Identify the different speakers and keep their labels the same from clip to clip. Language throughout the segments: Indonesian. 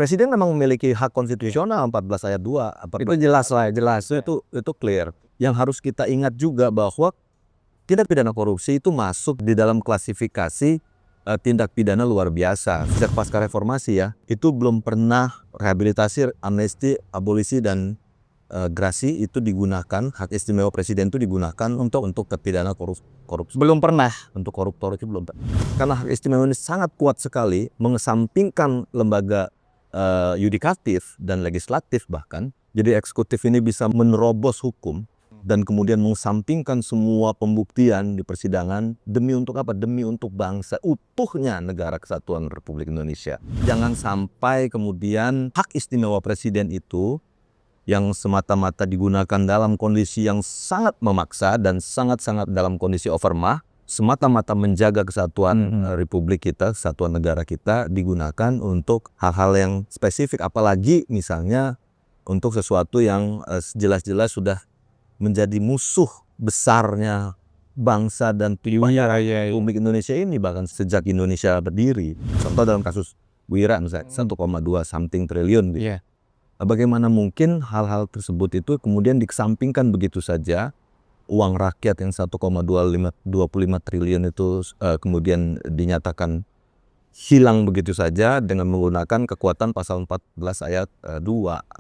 Speaker 1: Presiden memang memiliki hak konstitusional 14 ayat 2.
Speaker 2: Itu jelas lah, jelas.
Speaker 1: Itu clear. Yang harus kita ingat juga bahwa tindak pidana korupsi itu masuk di dalam klasifikasi tindak pidana luar biasa. Sejak pasca reformasi ya, itu belum pernah rehabilitasi, amnesti, abolisi, dan grasi itu digunakan, hak istimewa presiden itu digunakan untuk terpidana korupsi.
Speaker 2: Belum pernah.
Speaker 1: Untuk koruptor itu belum pernah. Karena hak istimewa ini sangat kuat sekali, mengesampingkan lembaga yudikatif dan legislatif bahkan. Jadi eksekutif ini bisa menerobos hukum dan kemudian mengesampingkan semua pembuktian di persidangan demi untuk apa? Demi untuk bangsa, utuhnya negara kesatuan Republik Indonesia. Jangan sampai kemudian hak istimewa presiden itu yang semata-mata digunakan dalam kondisi yang sangat memaksa dan sangat-sangat dalam kondisi overmah, semata-mata menjaga kesatuan Republik kita, kesatuan negara kita, digunakan untuk hal-hal yang spesifik, apalagi misalnya untuk sesuatu yang jelas-jelas sudah menjadi musuh besarnya bangsa dan tujuannya Republik Indonesia ini bahkan sejak Indonesia berdiri. Contoh dalam kasus Wira misalnya 1,2 something triliun gitu. Bagaimana mungkin hal-hal tersebut itu kemudian dikesampingkan begitu saja? Uang rakyat yang 1,25 triliun itu kemudian dinyatakan hilang begitu saja dengan menggunakan kekuatan pasal 14 ayat 2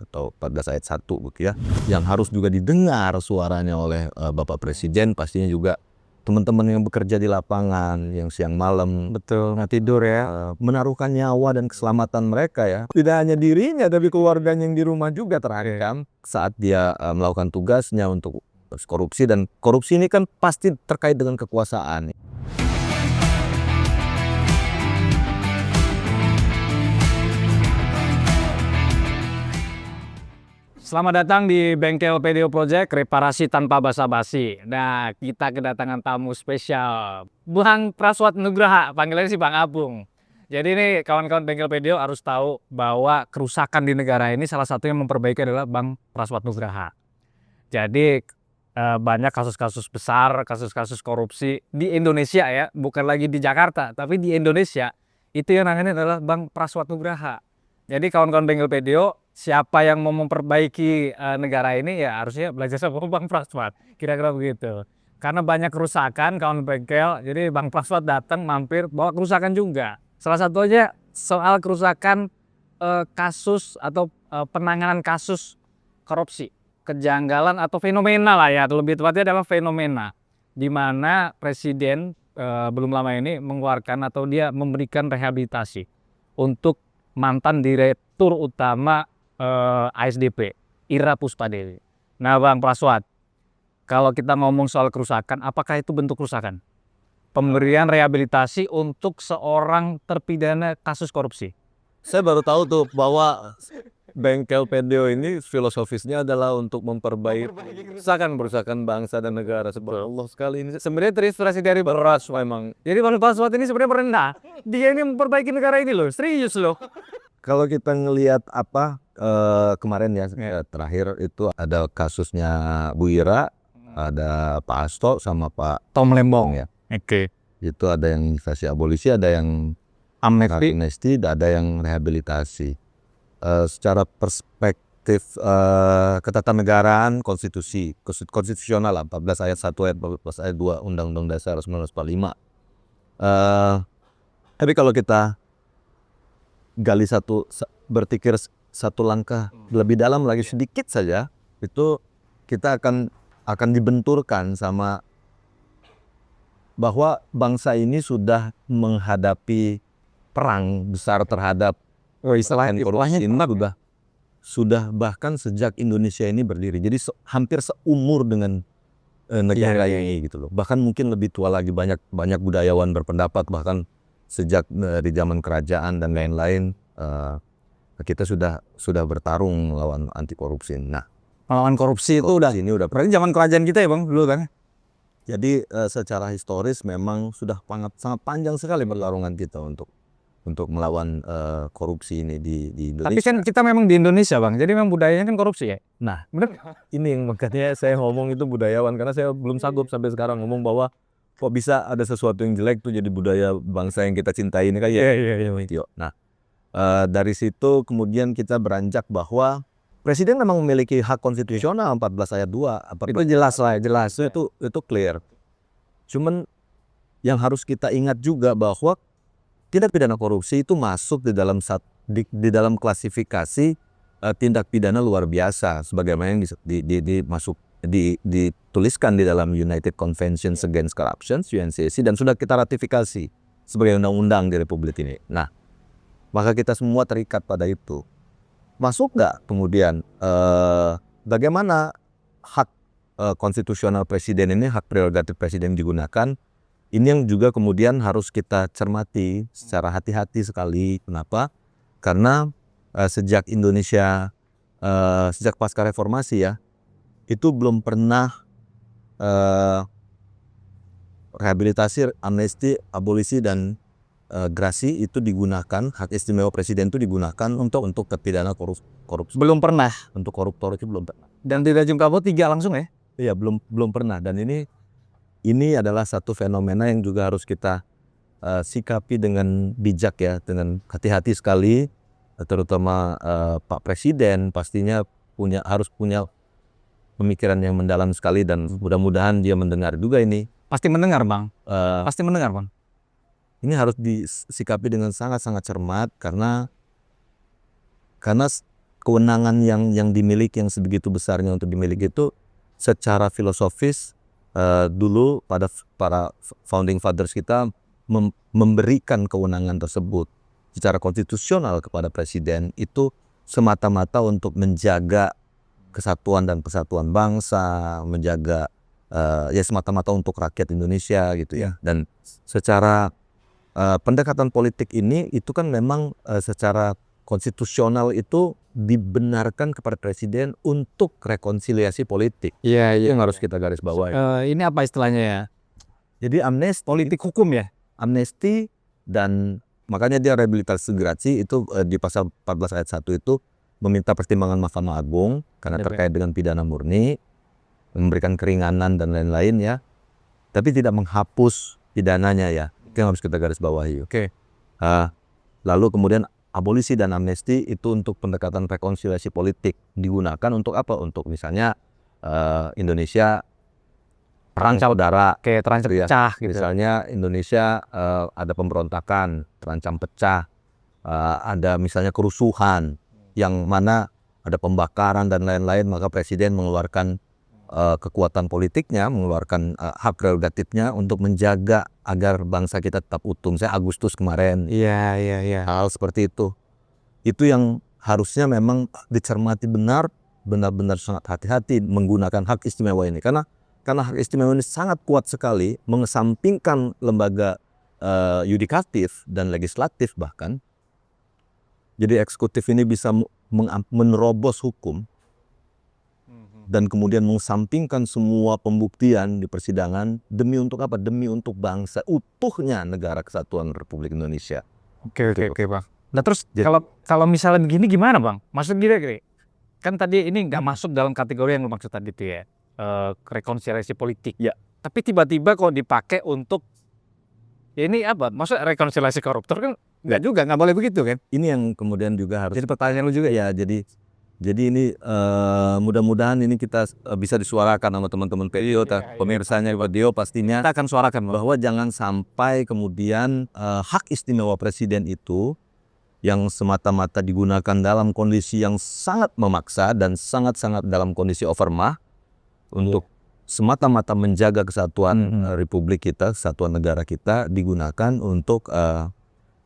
Speaker 1: atau 14 ayat 1 gitu ya. Yang harus juga didengar suaranya oleh Bapak Presiden, pastinya juga teman-teman yang bekerja di lapangan, yang siang malam
Speaker 2: Betul, nggak tidur ya.
Speaker 1: menaruhkan nyawa dan keselamatan mereka ya. Tidak hanya dirinya tapi keluarganya yang di rumah juga terancam saat dia melakukan tugasnya untuk korupsi, dan korupsi ini kan pasti terkait dengan kekuasaan.
Speaker 2: Selamat datang di Bengkel PDO Project, reparasi tanpa basa-basi. Nah, kita kedatangan tamu spesial, Bang Praswat Nugraha, panggilannya sih Bang Apung. Jadi ini kawan-kawan Bengkel PDO harus tahu bahwa kerusakan di negara ini salah satu yang memperbaiki adalah Bang Praswat Nugraha. Jadi banyak kasus-kasus besar, kasus-kasus korupsi di Indonesia ya, bukan lagi di Jakarta, tapi di Indonesia itu yang namanya adalah Bang Praswat Nugraha. Jadi kawan-kawan Bengkel PDO, siapa yang mau memperbaiki negara ini ya harusnya belajar sama Bang Praswat, kira-kira begitu. Karena banyak kerusakan kawan bengkel, jadi Bang Praswat datang mampir bawa kerusakan juga. Salah satunya soal kerusakan kasus atau penanganan kasus korupsi, kejanggalan atau fenomena lah ya, lebih tepatnya adalah fenomena di mana presiden belum lama ini mengeluarkan atau dia memberikan rehabilitasi untuk mantan direktur utama ASDP, Ira Puspadewi. Nah Bang Praswat, kalau kita ngomong soal kerusakan, apakah itu bentuk kerusakan? Pemberian rehabilitasi untuk seorang terpidana kasus korupsi.
Speaker 1: Saya baru tahu tuh bahwa Bengkel PDO ini filosofisnya adalah untuk memperbaiki kerusakan bangsa dan negara. Subhanallah sekali ini.
Speaker 2: Sebenarnya terinspirasi dari
Speaker 1: Beras memang.
Speaker 2: Jadi Bang Praswat ini sebenarnya merendah. Dia ini memperbaiki negara ini loh, serius loh.
Speaker 1: Kalau kita ngelihat apa kemarin ya terakhir itu ada kasusnya Bu Ira, ada Pak Hasto sama Pak
Speaker 2: Tom Lembong
Speaker 1: ya.
Speaker 2: Oke.
Speaker 1: Itu ada yang investasi abolisi, ada yang amnesti, ada yang rehabilitasi. Secara perspektif ketatanegaraan konstitusional lah, 14 ayat 1 ayat 14 ayat 2 Undang-Undang Dasar 1945. Tapi kalau kita gali berpikir satu langkah lebih dalam lagi sedikit saja, itu kita akan dibenturkan sama bahwa bangsa ini sudah menghadapi perang besar terhadap korupsi ini sudah bahkan sejak Indonesia ini berdiri. Jadi hampir seumur dengan negara ini gitu loh. Bahkan mungkin lebih tua lagi, banyak budayawan berpendapat bahkan sejak dari zaman kerajaan dan lain-lain kita sudah bertarung melawan anti korupsi. Nah,
Speaker 2: melawan korupsi itu udah berarti zaman kerajaan kita ya Bang dulu kan.
Speaker 1: Jadi secara historis memang sudah sangat panjang sekali pertarungan kita untuk melawan korupsi ini di Indonesia.
Speaker 2: Tapi kan kita memang di Indonesia Bang, jadi memang budayanya kan korupsi ya.
Speaker 1: Nah, benar. Ini yang makanya saya ngomong itu budayawan, karena saya belum sanggup sampai sekarang ngomong bahwa kok bisa ada sesuatu yang jelek tuh jadi budaya bangsa yang kita cintai ini kan ya.
Speaker 2: Iya.
Speaker 1: Nah, Dari situ kemudian kita beranjak bahwa presiden memang memiliki hak konstitusional 14 ayat 2.
Speaker 2: Itu jelas lah, jelas.
Speaker 1: Itu clear. Cuman yang harus kita ingat juga bahwa tindak pidana korupsi itu masuk di dalam di dalam klasifikasi tindak pidana luar biasa sebagaimana yang dituliskan di dalam United Conventions Against Corruption UNCC dan sudah kita ratifikasi sebagai undang-undang di Republik ini. Nah, maka kita semua terikat pada itu. Masuk nggak kemudian bagaimana hak konstitusional presiden ini, hak prerogatif presiden digunakan? Ini yang juga kemudian harus kita cermati secara hati-hati sekali. Kenapa? Karena sejak Indonesia, sejak pasca reformasi ya, itu belum pernah rehabilitasi, amnesti, abolisi, dan grasi itu digunakan, hak istimewa presiden itu digunakan untuk terpidana korupsi.
Speaker 2: Belum pernah.
Speaker 1: Untuk koruptor itu belum pernah.
Speaker 2: Dan di Rejim Kapol 3 langsung ya?
Speaker 1: Iya, belum pernah. Dan ini adalah satu fenomena yang juga harus kita sikapi dengan bijak ya, dengan hati-hati sekali, terutama Pak Presiden pastinya harus punya pemikiran yang mendalam sekali dan mudah-mudahan dia mendengar juga ini.
Speaker 2: Pasti mendengar Bang. Pasti mendengar Bang.
Speaker 1: Ini harus disikapi dengan sangat-sangat cermat karena kewenangan yang dimiliki, yang sebegitu besarnya untuk dimiliki itu secara filosofis dulu pada para founding fathers kita memberikan kewenangan tersebut secara konstitusional kepada presiden itu semata-mata untuk menjaga kesatuan dan persatuan bangsa, menjaga ya semata-mata untuk rakyat Indonesia gitu ya. Dan secara pendekatan politik ini itu kan memang secara konstitusional itu dibenarkan kepada presiden untuk rekonsiliasi politik.
Speaker 2: Iya,
Speaker 1: Itu yang harus kita garis bawahi.
Speaker 2: Ini apa istilahnya ya?
Speaker 1: Jadi amnesti,
Speaker 2: Politik hukum ya?
Speaker 1: amnesti dan makanya dia rehabilitasi gerasi itu di pasal 14 ayat 1 itu meminta pertimbangan Mahkamah Agung karena terkait dengan pidana murni, memberikan keringanan dan lain-lain ya. Tapi tidak menghapus pidananya ya. Itu yang harus kita garis bawahi.
Speaker 2: Oke.
Speaker 1: Lalu kemudian abolisi dan amnesti itu untuk pendekatan rekonsiliasi politik digunakan untuk apa? Untuk misalnya Indonesia terancam saudara,
Speaker 2: Kayak terancam
Speaker 1: ya.
Speaker 2: pecah gitu.
Speaker 1: Misalnya Indonesia ada pemberontakan, terancam pecah, ada misalnya kerusuhan yang mana ada pembakaran dan lain-lain, maka presiden mengeluarkan kekuatan politiknya, mengeluarkan hak prerogatifnya untuk menjaga agar bangsa kita tetap utuh. Misalnya Agustus kemarin,
Speaker 2: Iya.
Speaker 1: hal seperti itu. Itu yang harusnya memang dicermati benar-benar sangat hati-hati menggunakan hak istimewa ini. Karena hak istimewa ini sangat kuat sekali mengesampingkan lembaga yudikatif dan legislatif bahkan. Jadi eksekutif ini bisa menerobos hukum dan kemudian mengesampingkan semua pembuktian di persidangan demi untuk apa? Demi untuk bangsa utuhnya negara kesatuan Republik Indonesia.
Speaker 2: Oke Bang. Nah terus kalau misalnya begini gimana Bang? Maksud gini, kan tadi ini nggak masuk dalam kategori yang lu maksud tadi itu ya, rekonsiliasi politik.
Speaker 1: Ya.
Speaker 2: Tapi tiba-tiba kok dipakai untuk ya ini apa? Maksud rekonsiliasi koruptor kan nggak juga, nggak boleh begitu kan?
Speaker 1: Ini yang kemudian juga harus.
Speaker 2: Jadi pertanyaan lu juga
Speaker 1: Ya, jadi ini mudah-mudahan ini kita bisa disuarakan sama teman-teman PDIO, pemirsanya PDIO pastinya
Speaker 2: kita akan suarakan
Speaker 1: bahwa jangan sampai kemudian hak istimewa presiden itu yang semata-mata digunakan dalam kondisi yang sangat memaksa dan sangat-sangat dalam kondisi overmah untuk semata-mata menjaga kesatuan Republik kita, kesatuan negara kita digunakan untuk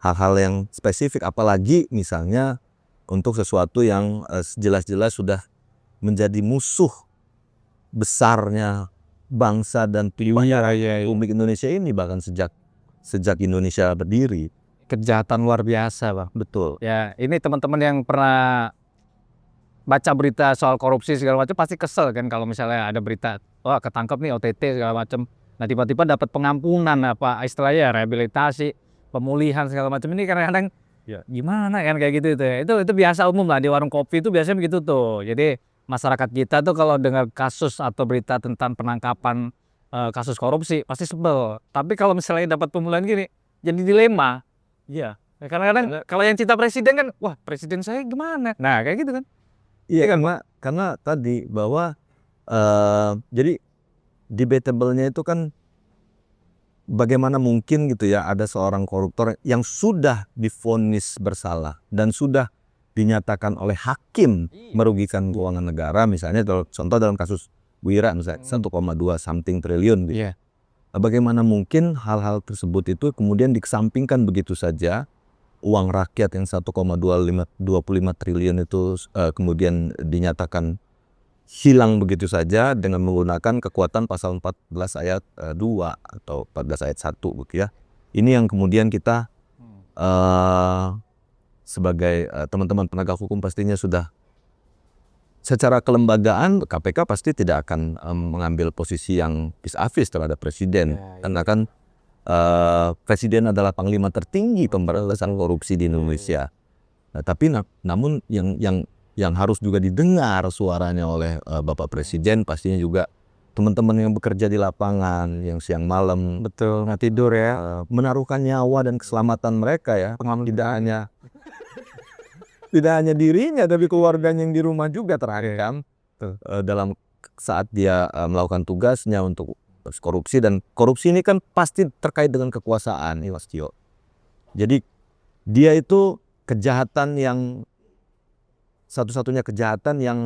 Speaker 1: hal-hal yang spesifik, apalagi misalnya untuk sesuatu yang jelas-jelas sudah menjadi musuh besarnya bangsa dan Republik Indonesia ini bahkan sejak Indonesia berdiri.
Speaker 2: Kejahatan luar biasa Bang.
Speaker 1: Betul.
Speaker 2: Ya ini teman-teman yang pernah baca berita soal korupsi segala macam pasti kesel kan kalau misalnya ada berita, wah ketangkep nih OTT segala macam. Nah tiba-tiba dapat pengampunan apa istilahnya rehabilitasi, pemulihan segala macam ini kadang-kadang gimana kan kayak gitu itu ya. Itu biasa umum lah di warung kopi itu biasanya begitu tuh. Jadi masyarakat kita tuh kalau dengar kasus atau berita tentang penangkapan kasus korupsi pasti sebel. Tapi kalau misalnya dapat pemulihan gini jadi dilema. Iya, Kadang-kadang kalau yang cinta presiden kan, wah presiden saya gimana? Nah kayak gitu kan.
Speaker 1: Iya, karena tadi bahwa jadi debatable-nya itu kan bagaimana mungkin gitu ya ada seorang koruptor yang sudah divonis bersalah dan sudah dinyatakan oleh hakim merugikan keuangan negara, misalnya contoh dalam kasus Wira misalnya 1,2 something triliun gitu.
Speaker 2: Iya.
Speaker 1: Bagaimana mungkin hal-hal tersebut itu kemudian dikesampingkan begitu saja, uang rakyat yang 1,25 triliun itu kemudian dinyatakan hilang begitu saja dengan menggunakan kekuatan pasal 14 ayat 2 atau 14 ayat 1 gitu ya. Ini yang kemudian kita sebagai teman-teman penegak hukum pastinya sudah secara kelembagaan KPK pasti tidak akan mengambil posisi yang vis-a-vis terhadap presiden. Karena kan presiden adalah panglima tertinggi pemberantasan korupsi di Indonesia. Nah, tapi namun yang harus juga didengar suaranya oleh Bapak Presiden pastinya juga teman-teman yang bekerja di lapangan, yang siang malam
Speaker 2: Betul, nggak tidur ya.
Speaker 1: menaruhkan nyawa dan keselamatan mereka ya, tidak hanya dirinya tapi keluarganya yang di rumah juga terancam dalam saat dia melakukan tugasnya untuk korupsi, dan korupsi ini kan pasti terkait dengan kekuasaan nih Mas Tio. Jadi dia itu kejahatan yang satu-satunya kejahatan yang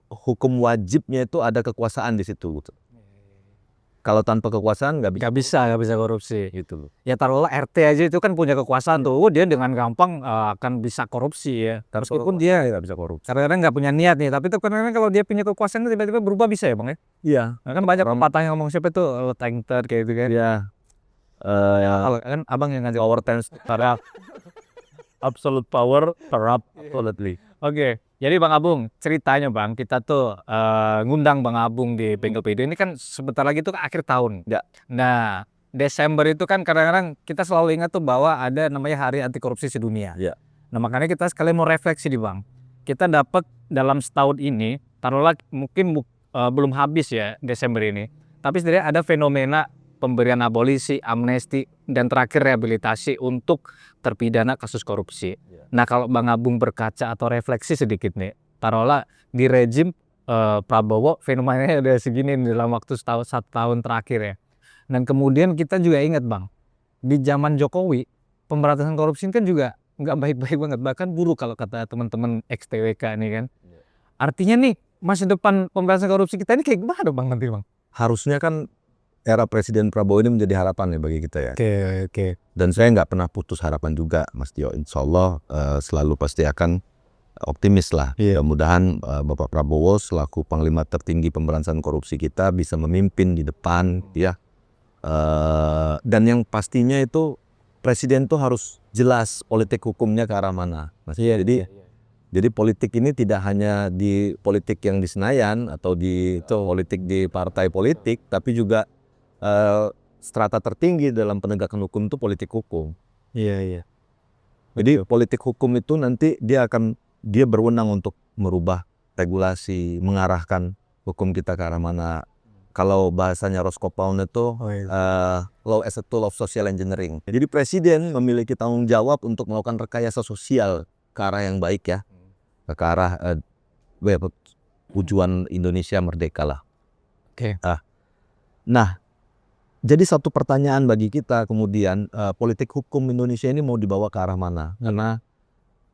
Speaker 1: hukum wajibnya itu ada kekuasaan di situ. Kalau tanpa kekuasaan nggak bisa.
Speaker 2: Nggak bisa korupsi.
Speaker 1: Gitu loh.
Speaker 2: Ya taruhlah RT aja itu kan punya kekuasaan tuh, dia dengan gampang akan bisa korupsi ya. Meskipun dia
Speaker 1: nggak bisa korupsi.
Speaker 2: kadang-kadang nggak punya niat nih, tapi tuh kadang-kadang kalau dia punya kekuasaan tiba-tiba berubah bisa ya bang ya.
Speaker 1: Iya.
Speaker 2: Nah, kan banyak pepatah yang ngomong siapa tuh, tainted kayak gitu kan.
Speaker 1: Iya. Ya,
Speaker 2: Kalau kan abang yang ngajak.
Speaker 1: power tends to corrupt. Absolute power corrupt absolutely.
Speaker 2: Oke, jadi Bang Abung, ceritanya Bang, kita tuh ngundang Bang Abung di Bengkel PD ini kan sebentar lagi tuh kan akhir tahun.
Speaker 1: Ya.
Speaker 2: Nah, Desember itu kan kadang-kadang kita selalu ingat tuh bahwa ada namanya Hari Anti Korupsi Sedunia.
Speaker 1: Ya.
Speaker 2: Nah, makanya kita sekalian mau refleksi nih Bang. Kita dapat dalam setahun ini, taruhlah mungkin belum habis ya Desember ini, tapi setidaknya ada fenomena pemberian abolisi, amnesti, dan terakhir rehabilitasi untuk terpidana kasus korupsi. Nah kalau Bang Abung berkaca atau refleksi sedikit nih, taruhlah di rejim Prabowo fenomenanya ada segini nih dalam waktu 1 tahun terakhir ya. Dan kemudian kita juga ingat Bang, di zaman Jokowi pemberantasan korupsi kan juga nggak baik-baik banget, bahkan buruk kalau kata teman-teman ex-TWK nih kan. Artinya nih masa depan pemberantasan korupsi kita ini kayak gimana Bang nanti Bang?
Speaker 1: Harusnya kan era Presiden Prabowo ini menjadi harapan ya bagi kita ya.
Speaker 2: Oke.
Speaker 1: Dan saya nggak pernah putus harapan juga Mas Tio. Insya Allah selalu pasti akan optimis lah. Mudah-mudahan Bapak Prabowo selaku Panglima tertinggi pemberantasan korupsi kita bisa memimpin di depan ya. Dan yang pastinya itu Presiden tuh harus jelas politik hukumnya ke arah mana. Mas. Jadi politik ini tidak hanya di politik yang di Senayan atau di politik di partai politik, tapi juga strata tertinggi dalam penegakan hukum itu politik hukum.
Speaker 2: Iya.
Speaker 1: Jadi politik hukum itu nanti dia berwenang untuk merubah regulasi, mengarahkan hukum kita ke arah mana. Kalau bahasanya Roscoe itu law as a tool of social engineering. Jadi presiden memiliki tanggung jawab untuk melakukan rekayasa sosial ke arah yang baik ya, ke arah tujuan Indonesia merdeka lah.
Speaker 2: Oke.
Speaker 1: Nah, jadi satu pertanyaan bagi kita kemudian, politik hukum Indonesia ini mau dibawa ke arah mana?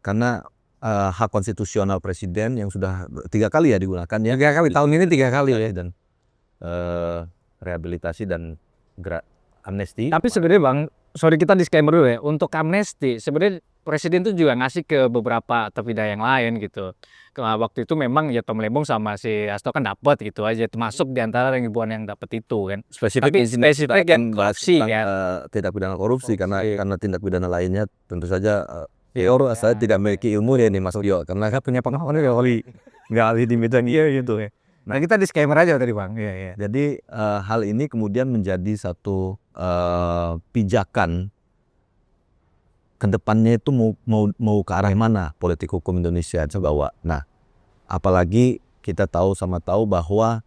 Speaker 1: Karena hak konstitusional presiden yang sudah 3 kali ya digunakan ya.
Speaker 2: 3 kali, tahun ini 3 kali ya.
Speaker 1: Dan rehabilitasi dan amnesti.
Speaker 2: Tapi sebenarnya Bang, sorry kita disclaimer dulu ya, untuk amnesti sebenarnya presiden tuh juga ngasih ke beberapa terpidana yang lain gitu. Waktu itu memang ya Tom Lembong sama si Hasto kan dapat gitu aja, termasuk diantara ribuan yang dapat itu kan. Tapi spesifik yang korupsi kan.
Speaker 1: Tidak pidana korupsi karena tindak pidana lainnya tentu saja saya tidak memiliki ilmu ya nih Mas Tio, karena
Speaker 2: Nggak punya pengalaman nggak ahli di bidang gitu ya. Nah kita disclaimer aja tadi Bang. Iya.
Speaker 1: Jadi hal ini kemudian menjadi satu pijakan kedepannya itu mau ke arah mana politik hukum Indonesia bawa. Nah, apalagi kita sama tahu bahwa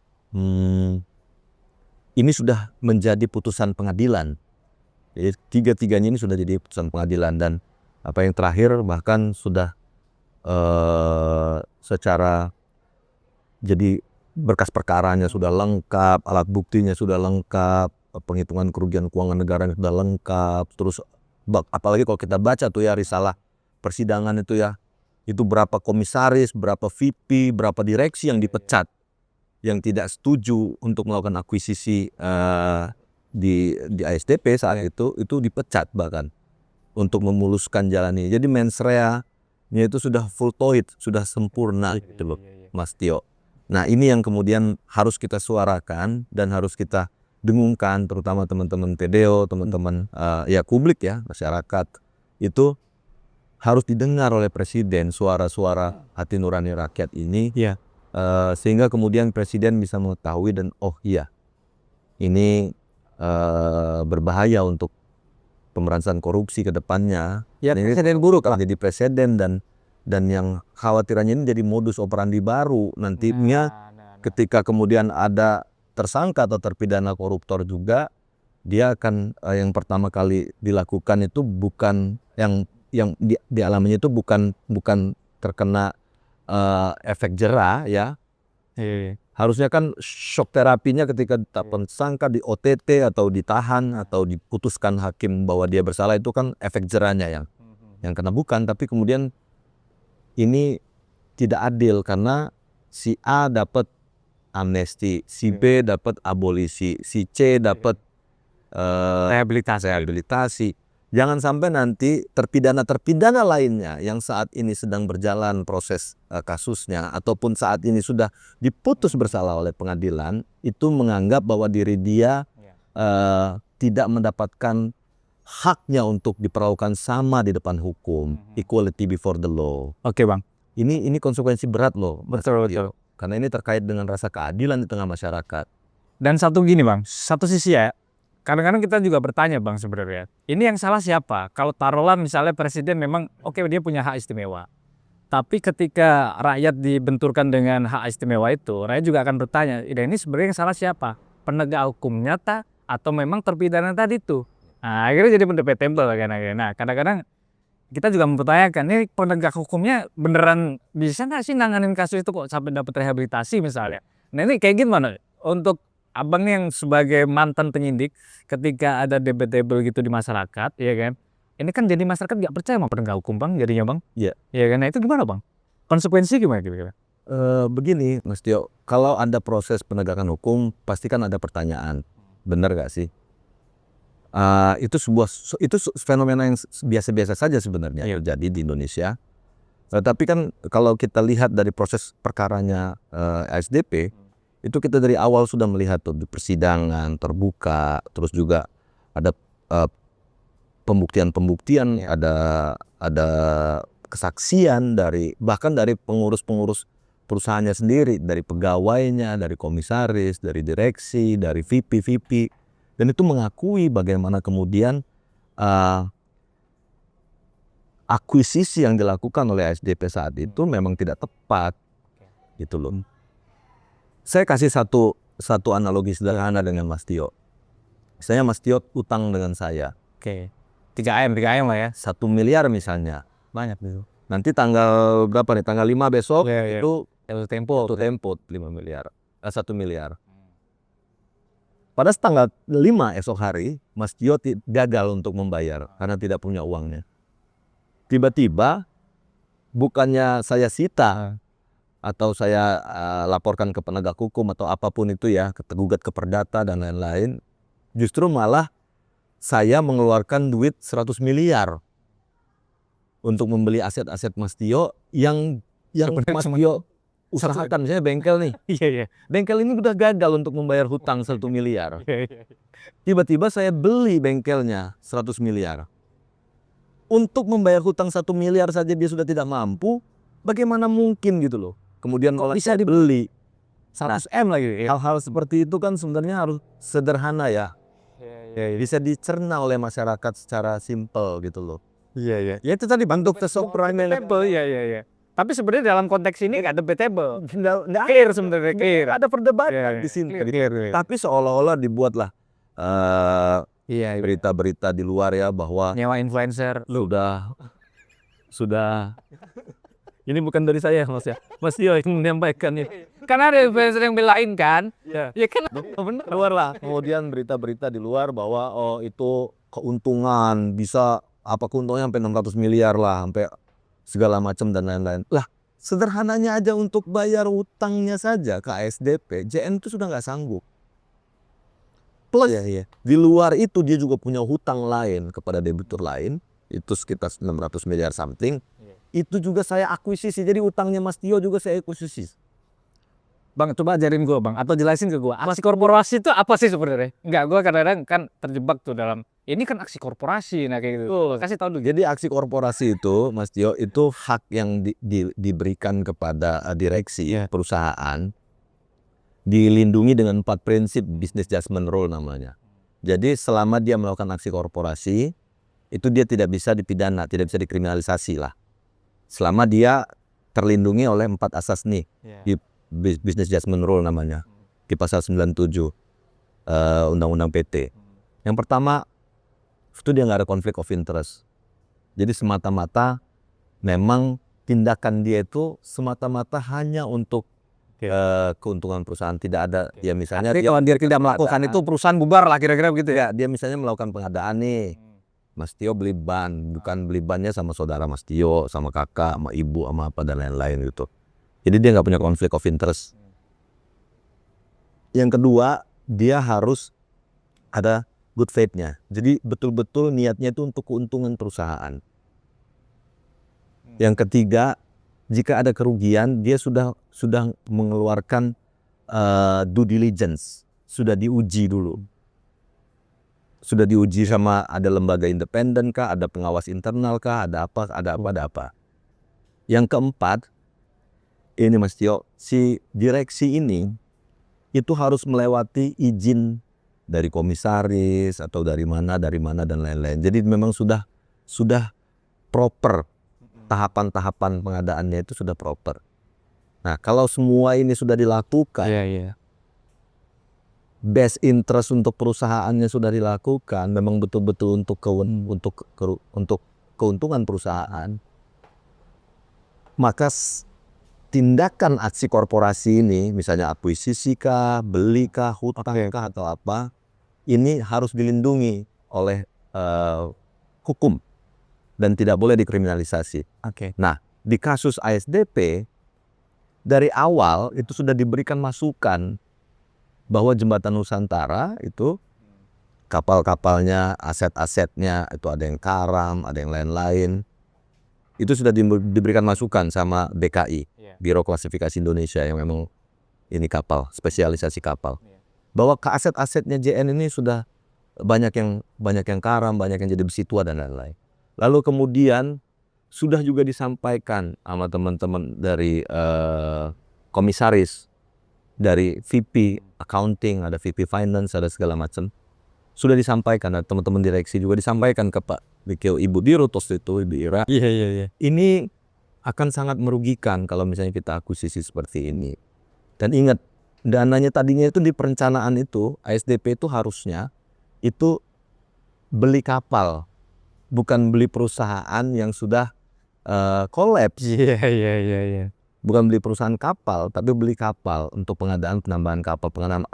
Speaker 1: ini sudah menjadi putusan pengadilan. Jadi 3-tiganya ini sudah jadi putusan pengadilan, dan Apa yang terakhir bahkan sudah secara jadi berkas perkaranya sudah lengkap, alat buktinya sudah lengkap, penghitungan kerugian keuangan negara sudah lengkap. Terus apalagi kalau kita baca tuh ya risalah persidangan itu ya, itu berapa komisaris, berapa VP, berapa direksi yang dipecat, yang tidak setuju untuk melakukan akuisisi di ASDP saat itu dipecat bahkan untuk memuluskan jalan ini. Jadi mens rea-nya itu sudah fultoid, sudah sempurna gitu loh, Mas Tio. Nah ini yang kemudian harus kita suarakan dan harus kita dengungkan, terutama teman-teman PDO, teman-teman ya publik ya, masyarakat, itu harus didengar oleh Presiden suara-suara hati nurani rakyat ini, sehingga kemudian Presiden bisa mengetahui dan oh iya ini berbahaya untuk pemberantasan korupsi ke depannya.
Speaker 2: Ya,
Speaker 1: ini
Speaker 2: presiden buruk lah.
Speaker 1: Jadi presiden dan yang khawatirannya ini jadi modus operandi baru nantinya ketika kemudian ada tersangka atau terpidana koruptor juga, dia akan yang pertama kali dilakukan itu bukan yang dialaminya itu bukan terkena efek jera ya. Harusnya kan shock terapinya ketika tersangka di OTT atau ditahan atau diputuskan hakim bahwa dia bersalah, itu kan efek jeranya yang kena, bukan. Tapi kemudian ini tidak adil karena si A dapat amnesti, si B dapat abolisi, si C dapat rehabilitasi. Jangan sampai nanti terpidana lainnya yang saat ini sedang berjalan proses kasusnya ataupun saat ini sudah diputus bersalah oleh pengadilan itu menganggap bahwa diri dia tidak mendapatkan haknya untuk diperlakukan sama di depan hukum, equality before the law.
Speaker 2: Oke Bang.
Speaker 1: Ini konsekuensi berat loh.
Speaker 2: Betul.
Speaker 1: Karena ini terkait dengan rasa keadilan di tengah masyarakat.
Speaker 2: Dan satu gini Bang, satu sisi ya, kadang-kadang kita juga bertanya Bang sebenarnya, ini yang salah siapa? Kalau taruhlah misalnya presiden memang oke, dia punya hak istimewa. Tapi ketika rakyat dibenturkan dengan hak istimewa itu, rakyat juga akan bertanya, ini sebenarnya yang salah siapa? Penegak hukum nyata atau memang terpidana tadi itu? Nah, akhirnya jadi debatable kan. Nah, kadang-kadang kita juga mempertanyakan, ini penegak hukumnya beneran bisa nggak sih nanganin kasus itu kok sampai dapat rehabilitasi misalnya? Nah ini kayak gimana untuk Abang yang sebagai mantan penyidik, ketika ada debatable gitu di masyarakat, ya kan? Ini kan jadi masyarakat nggak percaya sama penegak hukum Bang, jadinya Bang.
Speaker 1: Iya.
Speaker 2: Ya kan? Nah itu gimana Bang? Konsekuensi gimana kira-kira?
Speaker 1: Begini Mas Tio, kalau ada proses penegakan hukum pasti kan ada pertanyaan, benar gak sih? Itu fenomena yang biasa-biasa saja sebenarnya terjadi di Indonesia. Tapi kan kalau kita lihat dari proses perkaranya ASDP, itu kita dari awal sudah melihat tuh di persidangan terbuka, terus juga ada pembuktian, ada kesaksian bahkan dari pengurus perusahaannya sendiri, dari pegawainya, dari komisaris, dari direksi, dari VP, dan itu mengakui bagaimana kemudian akuisisi yang dilakukan oleh ASDP saat itu memang tidak tepat, gitu loh. Saya kasih satu analogi sederhana dengan Mas Tio. Misalnya Mas Tio utang dengan saya.
Speaker 2: Oke. 3M lah ya.
Speaker 1: 1 miliar misalnya.
Speaker 2: Banyak itu.
Speaker 1: Nanti tanggal berapa nih? Tanggal 5 besok itu
Speaker 2: jatuh tempo
Speaker 1: 5 miliar. 1 miliar. Pada tanggal 5 esok hari, Mas Tio gagal untuk membayar karena tidak punya uangnya. Tiba-tiba bukannya saya sita atau saya laporkan ke penegak hukum atau apapun itu ya, gugat ke perdata dan lain-lain, justru malah saya mengeluarkan duit 100 miliar untuk membeli aset-aset Mas Tio yang Mas Tio usahakan. Misalnya bengkel nih.
Speaker 2: Iya.
Speaker 1: Bengkel ini udah gagal untuk membayar hutang 1 miliar. Tiba-tiba saya beli bengkelnya 100 miliar. Untuk membayar hutang 1 miliar saja dia sudah tidak mampu, bagaimana mungkin gitu loh. Kemudian kalau bisa dibeli
Speaker 2: 100M lagi.
Speaker 1: Hal-hal seperti itu kan sebenarnya harus sederhana ya. Bisa dicerna oleh masyarakat secara simpel gitu loh.
Speaker 2: Iya.
Speaker 1: Ya itu tadi bentuk subprime.
Speaker 2: Iya. Tapi sebenarnya dalam konteks ini nggak debatable. Nggak clear sebenarnya. Clear.
Speaker 1: Ada perdebatan di sini. Tapi seolah-olah dibuatlah berita-berita di luar ya bahwa
Speaker 2: nyewa influencer.
Speaker 1: sudah sudah ini bukan dari saya Mas ya. Mas Tio yang menyampaikan ini.
Speaker 2: Kan ada influencer yang belain kan?
Speaker 1: Ya.
Speaker 2: Ya kan
Speaker 1: Benar keluar lah. Kemudian berita-berita di luar bahwa oh itu keuntungan bisa apa keuntungannya sampai 600 miliar lah, sampai segala macam dan lain-lain. Lah, sederhananya aja untuk bayar utangnya saja ke ASDP, JN itu sudah nggak sanggup. Plus di luar itu dia juga punya hutang lain kepada debitur lain, itu sekitar 600 miliar something. Itu juga saya akuisisi. Jadi utangnya Mas Tio juga saya akuisisi.
Speaker 2: Bang, coba ajarin gue bang, atau jelasin ke gue, aksi korporasi itu apa sih sebenarnya? Enggak, gue kadang-kadang kan terjebak tuh dalam, ini kan aksi korporasi, nah kayak gitu. Kasih tahu dulu.
Speaker 1: Jadi aksi korporasi itu, Mas Tio, itu hak yang diberikan kepada direksi perusahaan, dilindungi dengan 4 prinsip business judgment rule namanya. Jadi selama dia melakukan aksi korporasi, itu dia tidak bisa dipidana, tidak bisa dikriminalisasi lah. Selama dia terlindungi oleh 4 asas nih, di business judgment rule namanya, di pasal 97 Undang-Undang PT. Yang pertama, itu dia nggak ada konflik of interest. Jadi semata-mata memang tindakan dia itu semata-mata hanya untuk keuntungan perusahaan, tidak ada ya misalnya
Speaker 2: Jadi kalau dia tidak melakukan itu perusahaan bubar lah kira-kira begitu ya.
Speaker 1: dia misalnya melakukan pengadaan nih, Mas Tio beli ban, bukan beli bannya sama saudara Mas Tio, sama kakak, sama ibu, sama apa dan lain-lain gitu. Jadi dia nggak punya konflik of interest. Yang kedua, dia harus ada good faith-nya. Jadi betul-betul niatnya itu untuk keuntungan perusahaan. Yang ketiga, jika ada kerugian, dia sudah mengeluarkan due diligence, sudah diuji dulu. Sudah diuji sama ada lembaga independen kah, ada pengawas internal kah, ada apa. Yang keempat, ini Mas Tio, si direksi ini itu harus melewati izin dari komisaris atau dari mana dan lain-lain. Jadi memang sudah proper, tahapan-tahapan pengadaannya itu sudah proper. Nah, kalau semua ini sudah dilakukan, best interest untuk perusahaannya sudah dilakukan, memang betul-betul untuk keuntungan perusahaan, maka tindakan aksi korporasi ini, misalnya akuisisi kah, beli kah, hutang kah atau apa, ini harus dilindungi oleh hukum dan tidak boleh dikriminalisasi. Nah, di kasus ASDP dari awal itu sudah diberikan masukan bahwa Jembatan Nusantara itu kapal-kapalnya, aset-asetnya itu ada yang karam, ada yang lain-lain. Itu sudah diberikan masukan sama BKI, Biro Klasifikasi Indonesia, yang memang ini kapal, spesialisasi kapal. Bahwa ke aset-asetnya JN ini sudah banyak yang karam, banyak yang jadi besi tua dan lain-lain. Lalu kemudian sudah juga disampaikan sama teman-teman dari komisaris, dari VP accounting, ada VP finance, ada segala macam. Sudah disampaikan, teman-teman direksi juga disampaikan ke Pak Ibu Diro tos itu, Ibu Ira. Ini akan sangat merugikan kalau misalnya kita akuisisi seperti ini. Dan ingat, dananya tadinya itu di perencanaan itu, ASDP itu harusnya itu beli kapal, bukan beli perusahaan yang sudah kolaps. Bukan beli perusahaan kapal, tapi beli kapal untuk pengadaan penambahan kapal,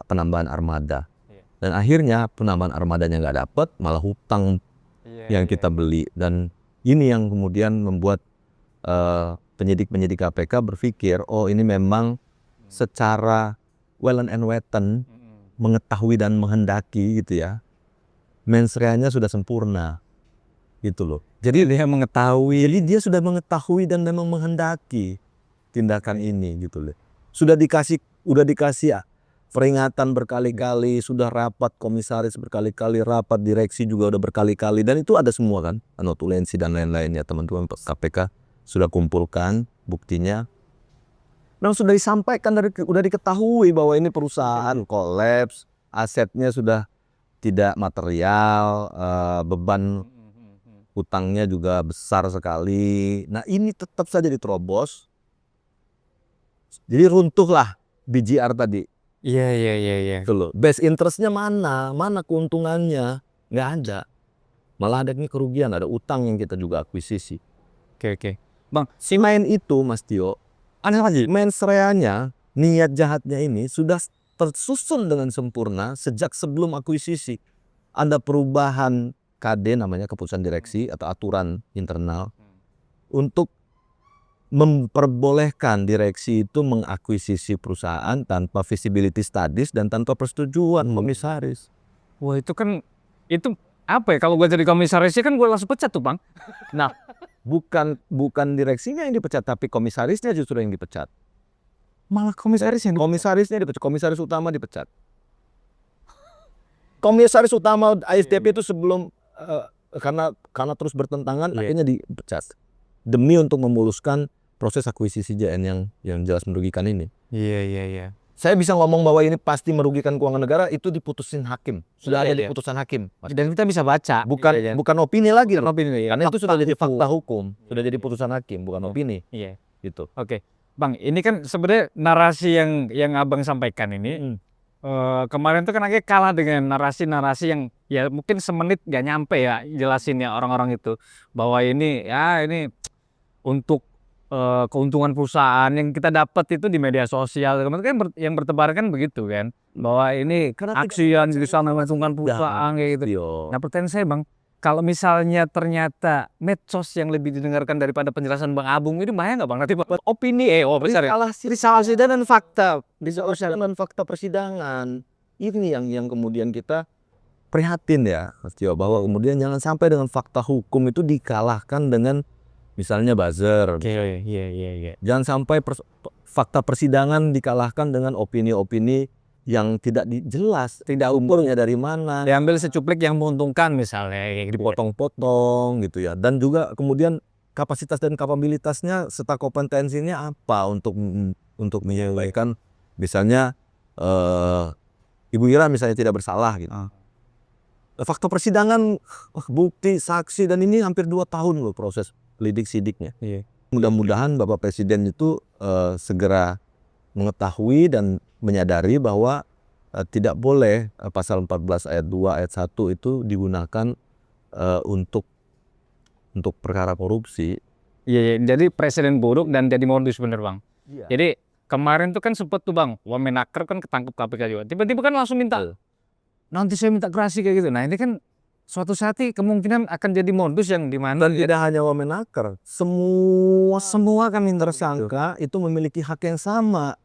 Speaker 1: penambahan armada. Dan akhirnya penambahan armadanya nggak dapat, malah hutang yang kita beli. Dan ini yang kemudian membuat penyidik-penyidik KPK berpikir, oh ini memang secara well and weton, mengetahui dan menghendaki gitu ya, mens reanya sudah sempurna gitu loh. Jadi dia mengetahui, jadi dia sudah mengetahui dan memang menghendaki tindakan ini gitu loh. Sudah dikasih peringatan berkali-kali, sudah rapat komisaris berkali-kali, rapat direksi juga udah berkali-kali, dan itu ada semua kan, notulensi dan lain-lain ya, teman-teman KPK sudah kumpulkan buktinya. Nah, sudah disampaikan, sudah diketahui bahwa ini perusahaan kolaps, asetnya sudah tidak material, beban hutangnya juga besar sekali. Nah, ini tetap saja diterobos. Jadi runtuhlah BGR tadi.
Speaker 2: Iya.
Speaker 1: Gitu loh. Best interest-nya mana keuntungannya? Nggak ada. Malah ada ini kerugian, ada utang yang kita juga akuisisi.
Speaker 2: Oke.
Speaker 1: Si main itu Mas Tio,
Speaker 2: Aneh lagi.
Speaker 1: mens reanya, niat jahatnya ini sudah tersusun dengan sempurna sejak sebelum akuisisi. Ada perubahan KD namanya keputusan direksi atau aturan internal untuk memperbolehkan direksi itu mengakuisisi perusahaan tanpa feasibility studies dan tanpa persetujuan komisaris.
Speaker 2: Wah itu kan, itu apa ya, kalau gue jadi komisarisnya kan gue langsung pecat tuh Bang.
Speaker 1: Nah, bukan direksinya yang dipecat, tapi komisarisnya justru yang dipecat.
Speaker 2: Malah komisaris yang
Speaker 1: Komisarisnya dipecat, komisaris utama dipecat. Komisaris utama ASDP itu sebelum karena terus bertentangan akhirnya dipecat demi untuk memuluskan proses akuisisi JN yang jelas merugikan ini.
Speaker 2: Iya.
Speaker 1: Saya bisa ngomong bahwa ini pasti merugikan keuangan negara, itu diputusin hakim. Sudah ada di putusan hakim.
Speaker 2: Dan kita bisa baca.
Speaker 1: Bukan opini lagi.
Speaker 2: Opini,
Speaker 1: Karena itu sudah jadi fakta hukum, sudah jadi putusan hakim, bukan opini.
Speaker 2: Iya.
Speaker 1: Gitu.
Speaker 2: Oke. Bang, ini kan sebenarnya narasi yang Abang sampaikan ini kemarin tuh kan akhirnya kalah dengan narasi-narasi yang ya mungkin semenit gak nyampe ya jelasinnya orang-orang itu, bahwa ini untuk keuntungan perusahaan yang kita dapat itu di media sosial. Kemarin kan yang bertebaran kan begitu kan, bahwa ini aksi yang bisa menguntungkan perusahaan kayak gitu. Nah pertanyaan saya Bang, kalau misalnya ternyata medsos yang lebih didengarkan daripada penjelasan Bang Abung, ini bahaya nggak Bang? Nanti buat opini besar ya?
Speaker 1: Risalah dan fakta, dan fakta persidangan. Ini yang kemudian kita prihatin ya, Mas Tio, bahwa kemudian jangan sampai dengan fakta hukum itu dikalahkan dengan misalnya buzzer.
Speaker 2: Iya.
Speaker 1: Jangan sampai fakta persidangan dikalahkan dengan opini-opini yang tidak jelas, tidak umurnya dari mana.
Speaker 2: Diambil secuplik yang menguntungkan misalnya,
Speaker 1: dipotong-potong gitu ya. Dan juga kemudian kapasitas dan kapabilitasnya serta kompetensinya apa untuk menyampaikan misalnya Ibu Ira misalnya tidak bersalah gitu. Fakta persidangan, bukti, saksi, dan ini hampir 2 tahun loh proses lidik-sidiknya. Mudah-mudahan Bapak Presiden itu segera mengetahui dan menyadari bahwa tidak boleh pasal 14 ayat 2 ayat 1 itu digunakan untuk perkara korupsi.
Speaker 2: Iya, jadi presiden buruk dan jadi modus bener Bang.
Speaker 1: Iya.
Speaker 2: Jadi kemarin tuh kan sempet tuh Bang, Wamenaker kan ketangkep KPK juga. Tiba-tiba kan langsung minta, nanti saya minta gerasi kayak gitu. Nah ini kan suatu saat kemungkinan akan jadi modus yang dimana.
Speaker 1: Dan tidak hanya Wamenaker, semua kami tersangka itu memiliki hak yang sama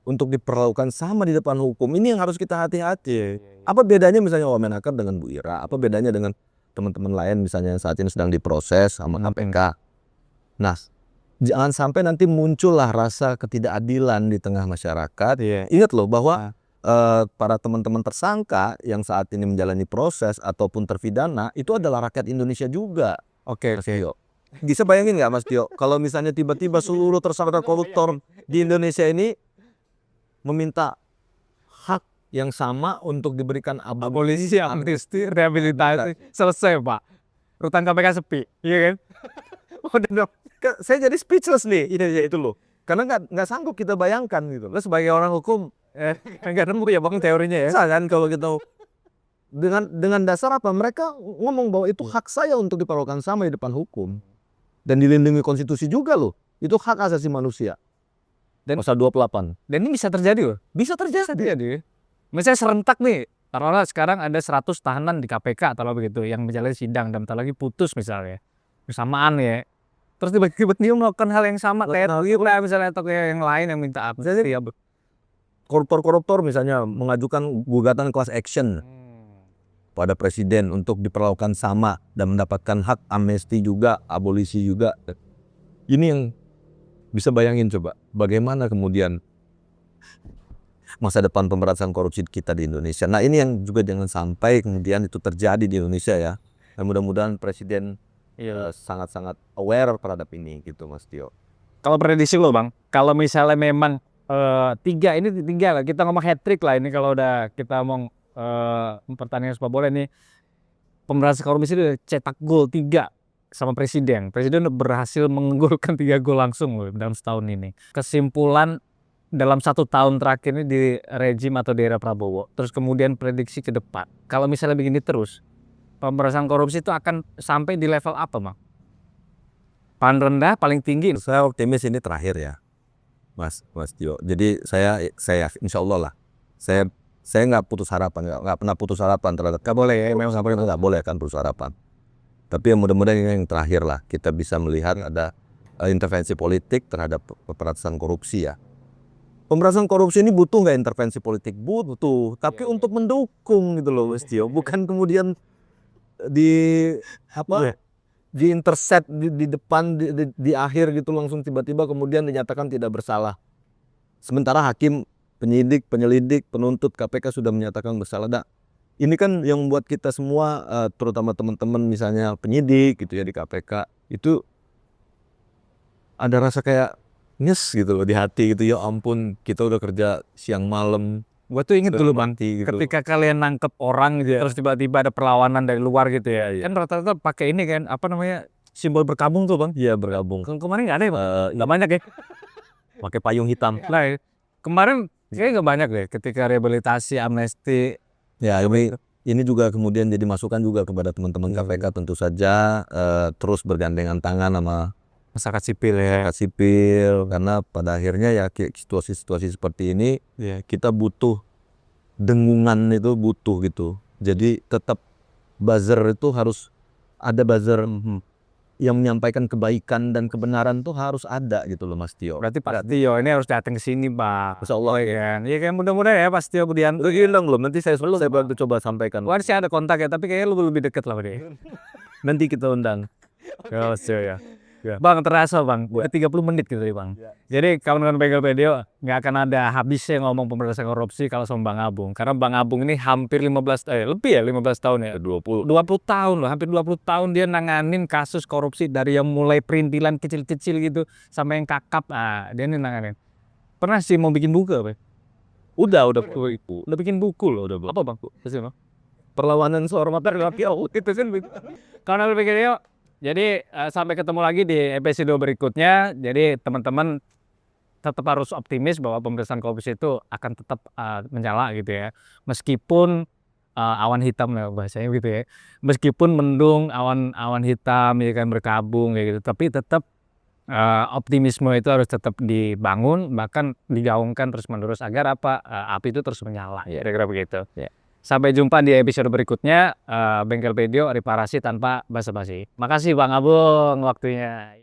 Speaker 1: untuk diperlakukan sama di depan hukum. Ini yang harus kita hati-hati. Apa bedanya misalnya Wamenaker dengan Bu Ira? Apa bedanya dengan teman-teman lain misalnya saat ini sedang diproses sama KPK? Nah, jangan sampai nanti muncullah rasa ketidakadilan di tengah masyarakat. Ingat loh bahwa para teman-teman tersangka yang saat ini menjalani proses ataupun terpidana itu adalah rakyat Indonesia juga. Oke, Mas Tio. Bisa bayangin nggak Mas Tio, kalau misalnya tiba-tiba seluruh tersangka koruptor di Indonesia ini meminta hak yang sama untuk diberikan
Speaker 2: Abolisi, amnesti, rehabilitasi, selesai Pak. Rutan KPK sepi, iya kan?
Speaker 1: Saya jadi speechless nih, itu loh. Karena nggak sanggup kita bayangkan gitu. Lo sebagai orang hukum
Speaker 2: Nggak nemu ya Bang teorinya ya.
Speaker 1: kan kalau kita dengan dasar apa mereka ngomong bahwa itu hak saya untuk diperlakukan sama di depan hukum dan dilindungi konstitusi juga loh. Itu hak asasi manusia. Dan pasal 28.
Speaker 2: Dan ini bisa terjadi loh.
Speaker 1: Bisa terjadi.
Speaker 2: Misalnya serentak nih, taruhlah sekarang ada 100 tahanan di KPK atau begitu yang menjalani sidang dan bentar lagi putus misalnya. Bersamaan ya. Terus tiba-tiba dia melakukan hal yang sama kayak misalnya atau kayak yang lain yang minta apa?
Speaker 1: Koruptor misalnya mengajukan gugatan class action pada presiden untuk diperlakukan sama dan mendapatkan hak amnesti juga, abolisi juga. Ini yang bisa bayangin coba bagaimana kemudian masa depan pemberantasan korupsi kita di Indonesia. Nah ini yang juga jangan sampai kemudian itu terjadi di Indonesia ya. Dan mudah-mudahan presiden sangat-sangat aware terhadap ini gitu Mas Tio.
Speaker 2: Kalau prediksi lo Bang, kalau misalnya memang tiga lah, kita ngomong hat-trick lah ini kalau udah kita ngomong pertandingan sepak bola ini, pemberantasan korupsi itu cetak gol 3 sama presiden berhasil menggolkan 3 gol langsung loh dalam setahun ini. Kesimpulan dalam 1 tahun terakhir ini di rejim atau di era Prabowo, terus kemudian prediksi ke depan, kalau misalnya begini terus, pemberantasan korupsi itu akan sampai di level apa Bang? paling rendah, paling tinggi.
Speaker 1: Saya optimis ini terakhir ya, Mas Tio. Jadi saya insya Allah lah. Saya nggak putus harapan, nggak pernah putus harapan terhadap. Nggak boleh ya, memang sampai nggak boleh kan putus harapan. Tapi yang mudah-mudahan ini yang terakhir lah. Kita bisa melihat ada intervensi politik terhadap pemberantasan korupsi ya. Pemberantasan korupsi ini butuh nggak intervensi politik? Butuh. Tapi untuk mendukung gitu loh, Mas Tio. Bukan kemudian di apa? Di intercept di depan di akhir gitu langsung tiba-tiba kemudian dinyatakan tidak bersalah. Sementara hakim, penyidik, penyelidik, penuntut KPK sudah menyatakan bersalah. Nah, ini kan yang membuat kita semua terutama teman-teman misalnya penyidik gitu ya di KPK itu ada rasa kayak nyes gitu loh di hati gitu, ya ampun kita udah kerja siang malam.
Speaker 2: Gue tuh inget dulu Bang,
Speaker 1: Gitu.
Speaker 2: ketika kalian nangkep orang gitu, terus tiba-tiba ada perlawanan dari luar gitu ya. Kan rata-rata pakai ini kan, apa namanya, simbol berkabung tuh Bang.
Speaker 1: Iya bergabung.
Speaker 2: Kemarin nggak ada ya Bang? Nggak banyak ya?
Speaker 1: Pakai payung hitam.
Speaker 2: Nah, kemarin kayaknya nggak banyak deh ketika rehabilitasi, amnesti.
Speaker 1: Ya ini juga kemudian jadi masukan juga kepada teman-teman KPK tentu saja terus bergandengan tangan sama
Speaker 2: Masyarakat sipil ya.
Speaker 1: masyarakat sipil karena pada akhirnya ya situasi-situasi seperti ini kita butuh dengungan itu butuh gitu. Jadi tetap buzzer itu harus ada buzzer yang menyampaikan kebaikan dan kebenaran tuh harus ada gitu loh Mas Tio.
Speaker 2: Berarti Pak Tio ini harus datang ke sini Bang.
Speaker 1: Insya Allah ya.
Speaker 2: Kan? Iya kan mudah-mudahan ya Pak Tio kemudian.
Speaker 1: Lu hilang belum? Nanti saya bantu coba sampaikan.
Speaker 2: Wah, sih ada kontak ya, tapi kayaknya lu lebih deket lah Pak dia.
Speaker 1: Nanti kita undang.
Speaker 2: Oh, ya. Bang, terasa Bang, 30 menit gitu Bang. Jadi kawan-kawan Bengkel Video nggak akan ada habisnya ngomong pemberantasan korupsi kalau sama Bang Abung. Karena Bang Abung ini hampir 15 tahun ya. 20 tahun loh, hampir 20 tahun dia nanganin kasus korupsi dari yang mulai perintilan kecil-kecil gitu sampai yang kakap. Ah, dia ini nanganin. Pernah sih mau bikin buku apa? Udah bikin buku loh udah. Apa Bang?
Speaker 1: Perlawanan seorang mata
Speaker 2: itu kan. Kawan-kawan Bengkel Video. Jadi sampai ketemu lagi di episode berikutnya. Jadi teman-teman tetap harus optimis bahwa pemberantasan korupsi itu akan tetap menyala gitu ya. Meskipun awan hitam lah bahasanya gitu ya. Meskipun mendung, awan hitam ya kan berkabung kayak gitu. Tapi tetap optimisme itu harus tetap dibangun, bahkan digaungkan terus-menerus agar api itu terus menyala. Kira-kira begitu. Sampai jumpa di episode berikutnya. Bengkel Video, reparasi tanpa basa-basi. Makasih Bang Abung waktunya.